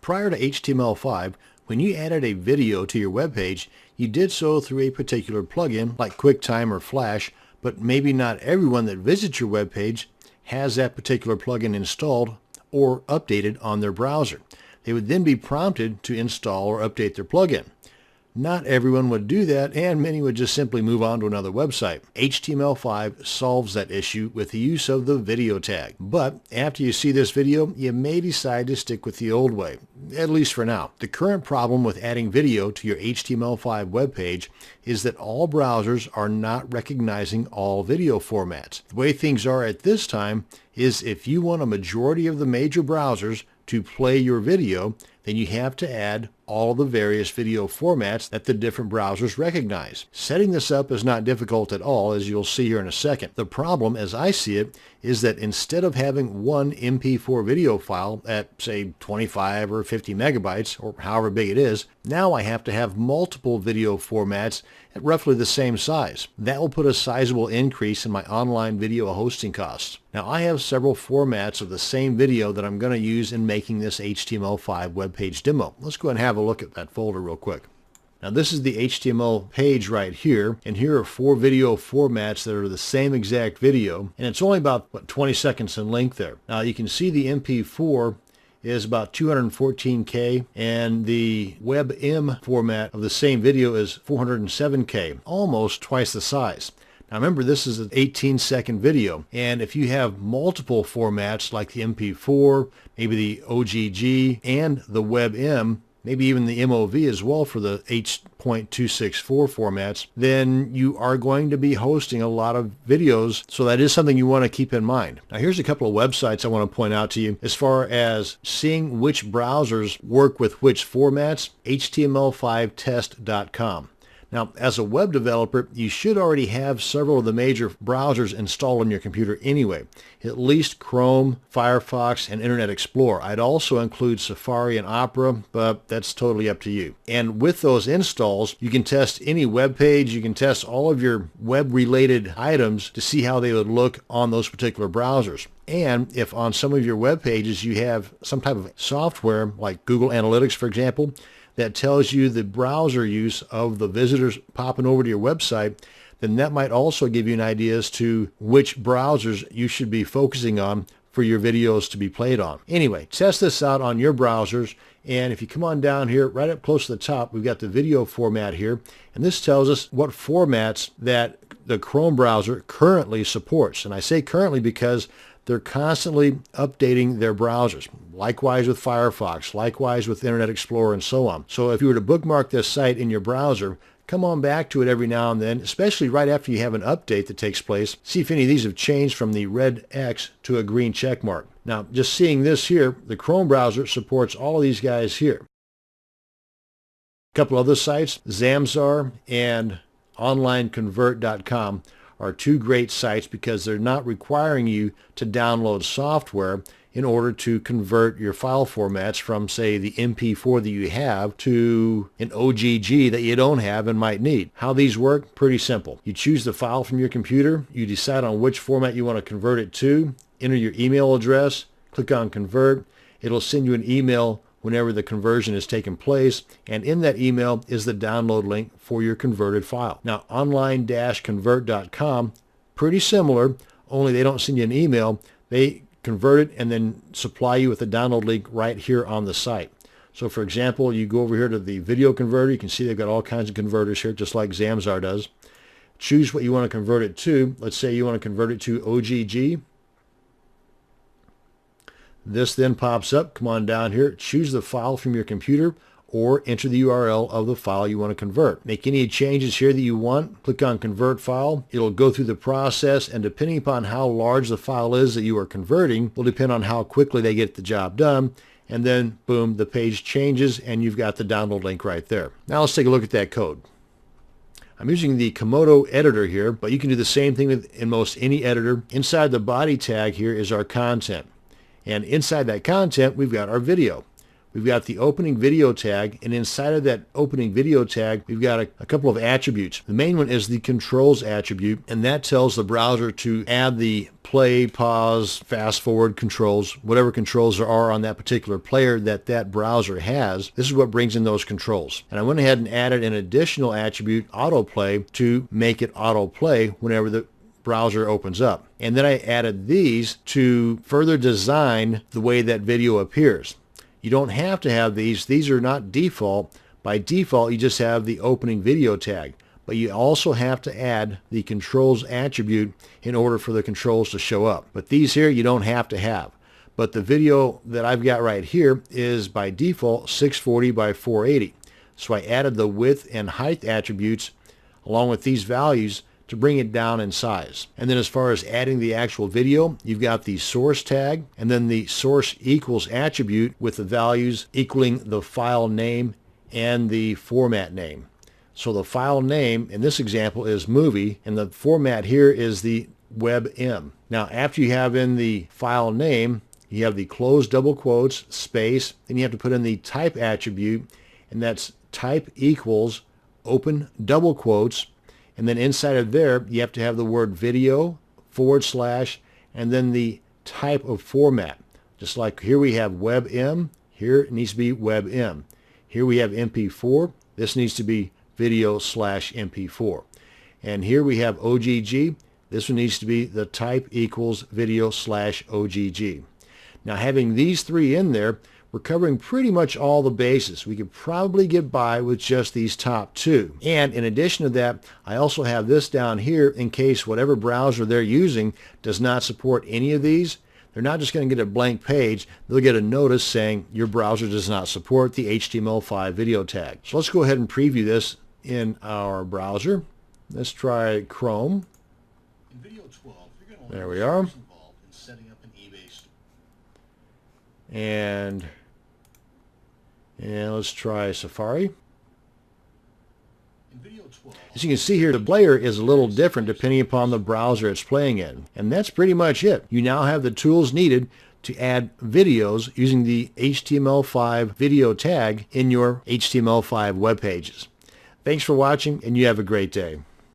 Prior to HTML5, when you added a video to your web page, you did so through a particular plugin like QuickTime or Flash, but maybe not everyone that visits your web page has that particular plugin installed or updated on their browser. They would then be prompted to install or update their plugin. Not everyone would do that, and many would just simply move on to another website. HTML5 solves that issue with the use of the video tag. But after you see this video, you may decide to stick with the old way, at least for now. The current problem with adding video to your HTML5 web page is that all browsers are not recognizing all video formats. The way things are at this time is if you want a majority of the major browsers to play your video, then you have to add all the various video formats that the different browsers recognize. Setting this up is not difficult at all, as you'll see here in a second. The problem, as I see it, is that instead of having one MP4 video file at, say, 25 or 50 megabytes, or however big it is, now I have to have multiple video formats at roughly the same size. That will put a sizable increase in my online video hosting costs. Now, I have several formats of the same video that I'm going to use in making this HTML5 web page demo. Let's go ahead and have a look at that folder real quick. Now, this is the HTML page right here, and here are 4 video formats that are the same exact video, and it's only about 20 seconds in length there. Now, you can see the MP4 is about 214K, and the WebM format of the same video is 407K, almost twice the size. Now remember, this is an 18-second video, and if you have multiple formats like the MP4, maybe the OGG, and the WebM, maybe even the MOV as well for the H.264 formats, then you are going to be hosting a lot of videos, so that is something you want to keep in mind. Now here's a couple of websites I want to point out to you as far as seeing which browsers work with which formats. HTML5test.com. Now, as a web developer, you should already have several of the major browsers installed on your computer anyway, at least Chrome, Firefox, and Internet Explorer. I'd also include Safari and Opera, but that's totally up to you. And with those installs, you can test any web page, you can test all of your web-related items to see how they would look on those particular browsers. And if on some of your web pages you have some type of software, like Google Analytics, for example, that tells you the browser use of the visitors popping over to your website, then that might also give you an idea as to which browsers you should be focusing on for your videos to be played on. Anyway, test this out on your browsers, and if you come on down here, right up close to the top, we've got the video format here, and this tells us what formats that the Chrome browser currently supports. And I say currently because they're constantly updating their browsers. Likewise with Firefox, likewise with Internet Explorer, and so on. So if you were to bookmark this site in your browser, come on back to it every now and then, especially right after you have an update that takes place. See if any of these have changed from the red X to a green check mark. Now, just seeing this here, the Chrome browser supports all of these guys here. A couple other sites, Zamzar and OnlineConvert.com, are 2 great sites because they're not requiring you to download software in order to convert your file formats from, say, the MP4 that you have to an OGG that you don't have and might need. How these work? Pretty simple. You choose the file from your computer, you decide on which format you want to convert it to, enter your email address, click on Convert. It'll send you an email whenever the conversion has taken place, and in that email is the download link for your converted file. Now, online-convert.com, pretty similar, only they don't send you an email. They convert it and then supply you with the download link right here on the site. So for example, you go over here to the video converter. You can see they've got all kinds of converters here, just like Zamzar does. Choose what you want to convert it to. Let's say you want to convert it to OGG. This then pops up. Come on down here, choose the file from your computer or enter the URL of the file you want to convert. Make any changes here that you want. Click on Convert File. It'll go through the process, and depending upon how large the file is that you are converting will depend on how quickly they get the job done. And then, boom, the page changes and you've got the download link right there. Now let's take a look at that code. I'm using the Komodo editor here, but you can do the same thing in most any editor. Inside the body tag here is our content. And inside that content, we've got our video. we've got the opening video tag, and inside of that opening video tag, we've got a couple of attributes. The main one is the controls attribute, and that tells the browser to add the play, pause, fast forward controls, whatever controls there are on that particular player that browser has. This is what brings in those controls. And I went ahead and added an additional attribute, autoplay, to make it autoplay whenever the browser opens up. And then I added these to further design the way that video appears. You don't have to have these. These are not default. By default, you just have the opening video tag. But you also have to add the controls attribute in order for the controls to show up. But these here you don't have to have. But the video that I've got right here is by default 640 by 480. So I added the width and height attributes along with these values to bring it down in size. And then as far as adding the actual video, you've got the source tag and then the source equals attribute with the values equaling the file name and the format name. So the file name in this example is movie, and the format here is the WebM. Now after you have in the file name, you have the closed double quotes, space, then you have to put in the type attribute, and that's type equals open double quotes, and then inside of there you have to have the word video / and then the type of format. Just like here we have WebM, here it needs to be WebM. Here we have MP4, this needs to be video / MP4. And here we have OGG. This one needs to be the type equals video / OGG. Now having these three in there, we're covering pretty much all the bases. We could probably get by with just these top two. And in addition to that, I also have this down here in case whatever browser they're using does not support any of these. They're not just going to get a blank page. They'll get a notice saying your browser does not support the HTML5 video tag. So let's go ahead and preview this in our browser. Let's try Chrome. In video 12, you're going to there we are. Involved in setting up an eBay store. And let's try Safari. In video 12, as you can see here, the player is a little different depending upon the browser it's playing in. And that's pretty much it. You now have the tools needed to add videos using the HTML5 video tag in your HTML5 web pages. Thanks for watching, and you have a great day.